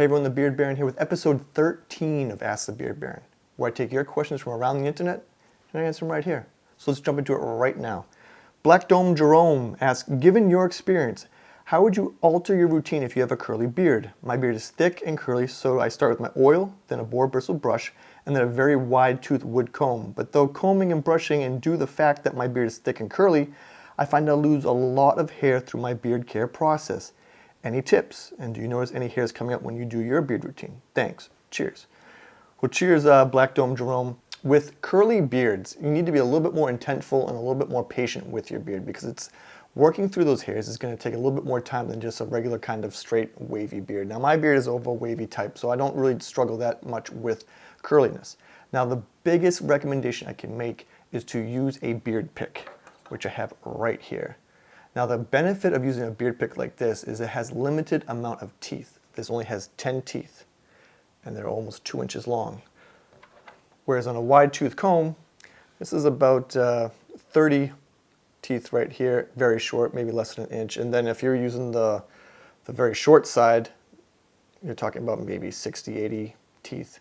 everyone, the Beard Baron here with episode 13 of Ask the Beard Baron, where I take your questions from around the internet and I answer them right here. So let's jump into it right now. Black Dome Jerome asks, given your experience, how would you alter your routine if you have a curly beard? My beard is thick and curly, so I start with my oil, then a boar bristle brush, and then a very wide tooth wood comb. But though combing and brushing and due to the fact that my beard is thick and curly, I find I lose a lot of hair through my beard care process. Any tips? And do you notice any hairs coming up when you do your beard routine? Thanks. Cheers. Well, cheers, Black Dome Jerome. With curly beards, you need to be a little bit more intentful and a little bit more patient with your beard because it's working through those hairs is going to take a little bit more time than just a regular kind of straight wavy beard. Now my beard is of a wavy type, so I don't really struggle that much with curliness. Now the biggest recommendation I can make is to use a beard pick, which I have right here. Now the benefit of using a beard pick like this is it has limited amount of teeth. This only has 10 teeth and they're almost 2 inches long. Whereas on a wide tooth comb, this is about 30 teeth right here, very short, maybe less than an inch. And then if you're using the very short side, you're talking about maybe 60, 80 teeth.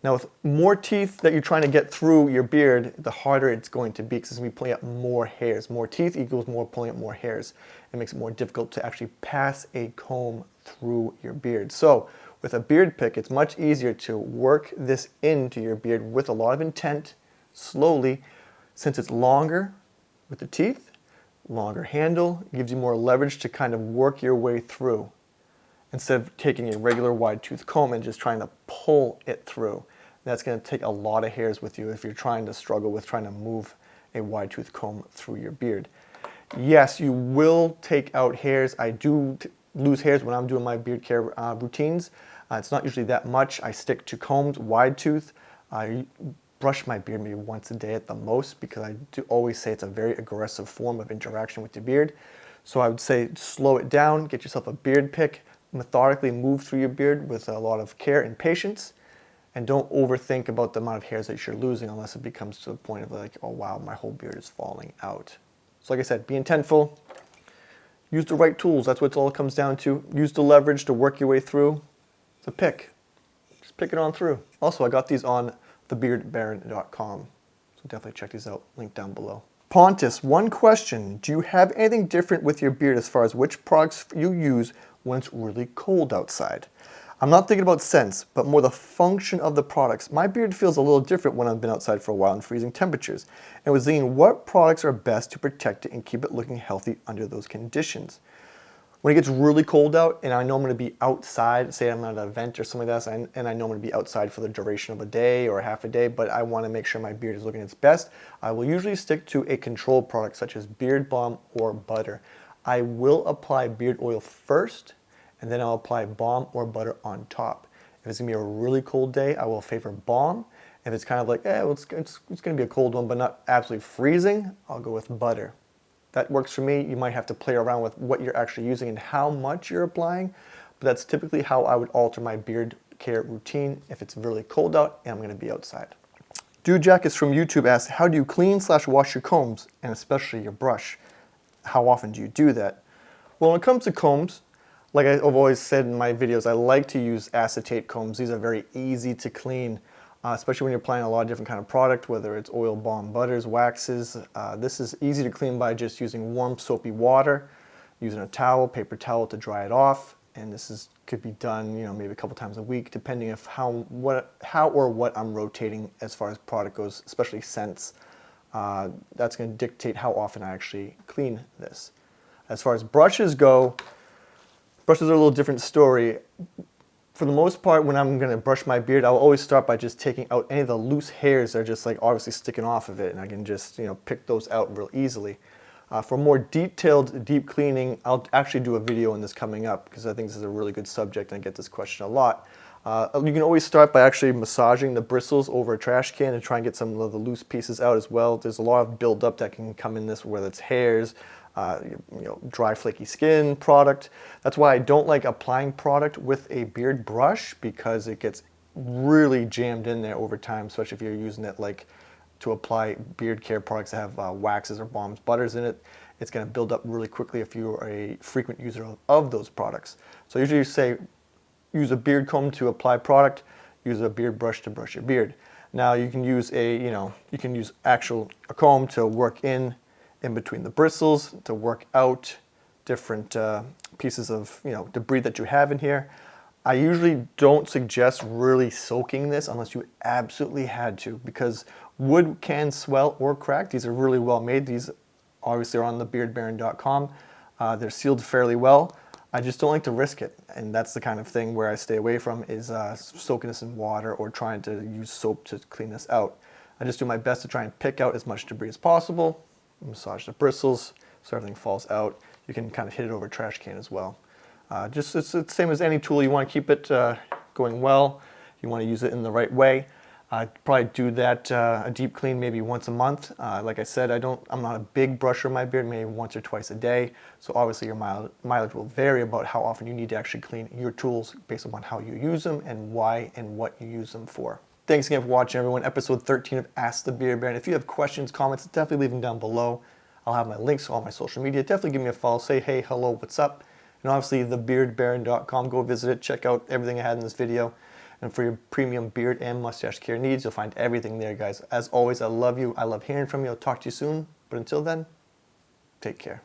Now with more teeth that you're trying to get through your beard, the harder it's going to be because it's going to be pulling out more hairs. More teeth equals more pulling out more hairs. It makes it more difficult to actually pass a comb through your beard. So with a beard pick, it's much easier to work this into your beard with a lot of intent, slowly, since it's longer with the teeth, longer handle, gives you more leverage to kind of work your way through instead of taking a regular wide tooth comb and just trying to pull it through. That's going to take a lot of hairs with you if you're trying to struggle with trying to move a wide tooth comb through your beard. Yes, you will take out hairs. I do lose hairs when I'm doing my beard care routines. It's not usually that much. I stick to combs, wide tooth. I brush my beard maybe once a day at the most because I do always say it's a very aggressive form of interaction with your beard. So I would say slow it down, get yourself a beard pick, methodically move through your beard with a lot of care and patience, and don't overthink about the amount of hairs that you're losing unless it becomes to the point of like, oh wow, my whole beard is falling out. So like I said, be intentful, use the right tools, that's what it all comes down to. Use the leverage to work your way through. It's a pick, just pick it on through. Also, I got these on thebeardbaron.com, so definitely check these out, link down below. Pontus, one question, do you have anything different with your beard as far as which products you use when it's really cold outside? I'm not thinking about scents, but more the function of the products. My beard feels a little different when I've been outside for a while in freezing temperatures, and was thinking what products are best to protect it and keep it looking healthy under those conditions. When it gets really cold out and I know I'm going to be outside, say I'm at an event or something like that, and I know I'm going to be outside for the duration of a day or half a day, but I want to make sure my beard is looking its best, I will usually stick to a controlled product such as beard balm or butter. I will apply beard oil first, and then I'll apply balm or butter on top. If it's going to be a really cold day, I will favor balm. If it's kind of like, well, it's going to be a cold one, but not absolutely freezing, I'll go with butter. That works for me. You might have to play around with what you're actually using and how much you're applying, but that's typically how I would alter my beard care routine if it's really cold out and I'm going to be outside. Dude Jack is from YouTube asks, how do you clean/wash your combs and especially your brush? How often do you do that? Well, when it comes to combs, like I've always said in my videos, I like to use acetate combs. These are very easy to clean. Especially when you're applying a lot of different kind of product, whether it's oil, balm, butters, waxes. This is easy to clean by just using warm soapy water, using a towel, paper towel to dry it off, and this could be done, maybe a couple times a week, depending on how or what I'm rotating as far as product goes, especially scents. That's going to dictate how often I actually clean this. As far as brushes go, brushes are a little different story. For the most part, when I'm going to brush my beard, I'll always start by just taking out any of the loose hairs that are just like obviously sticking off of it, and I can just pick those out real easily. For more detailed deep cleaning, I'll actually do a video on this coming up because I think this is a really good subject and I get this question a lot. You can always start by actually massaging the bristles over a trash can and try and get some of the loose pieces out as well. There's a lot of buildup that can come in this, whether it's hairs, dry flaky skin product. That's why I don't like applying product with a beard brush because it gets really jammed in there over time, especially if you're using it like to apply beard care products that have waxes or balms, butters in it. It's going to build up really quickly if you're a frequent user of those products. So I usually say use a beard comb to apply product, use a beard brush to brush your beard. Now you can use you can use a comb to work in between the bristles, to work out different pieces of debris that you have in here. I usually don't suggest really soaking this unless you absolutely had to, because wood can swell or crack. These are really well made. These obviously are on the beardbaron.com. They're sealed fairly well. I just don't like to risk it, and that's the kind of thing where I stay away from, is soaking this in water or trying to use soap to clean this out. I just do my best to try and pick out as much debris as possible, massage the bristles so everything falls out. You can kind of hit it over a trash can as well. It's the same as any tool. You want to keep it going well. You want to use it in the right way. I'd probably do that a deep clean maybe once a month. Like I said, I'm not a big brusher of my beard, maybe once or twice a day. So obviously your mileage will vary about how often you need to actually clean your tools based upon how you use them and why and what you use them for. Thanks again for watching, everyone. Episode 13 of Ask the Beard Baron. If you have questions, comments, definitely leave them down below. I'll have my links to all my social media. Definitely give me a follow. Say hey, hello, what's up? And obviously thebeardbaron.com. Go visit it. Check out everything I had in this video. And for your premium beard and mustache care needs, you'll find everything there, guys. As always, I love you. I love hearing from you. I'll talk to you soon. But until then, take care.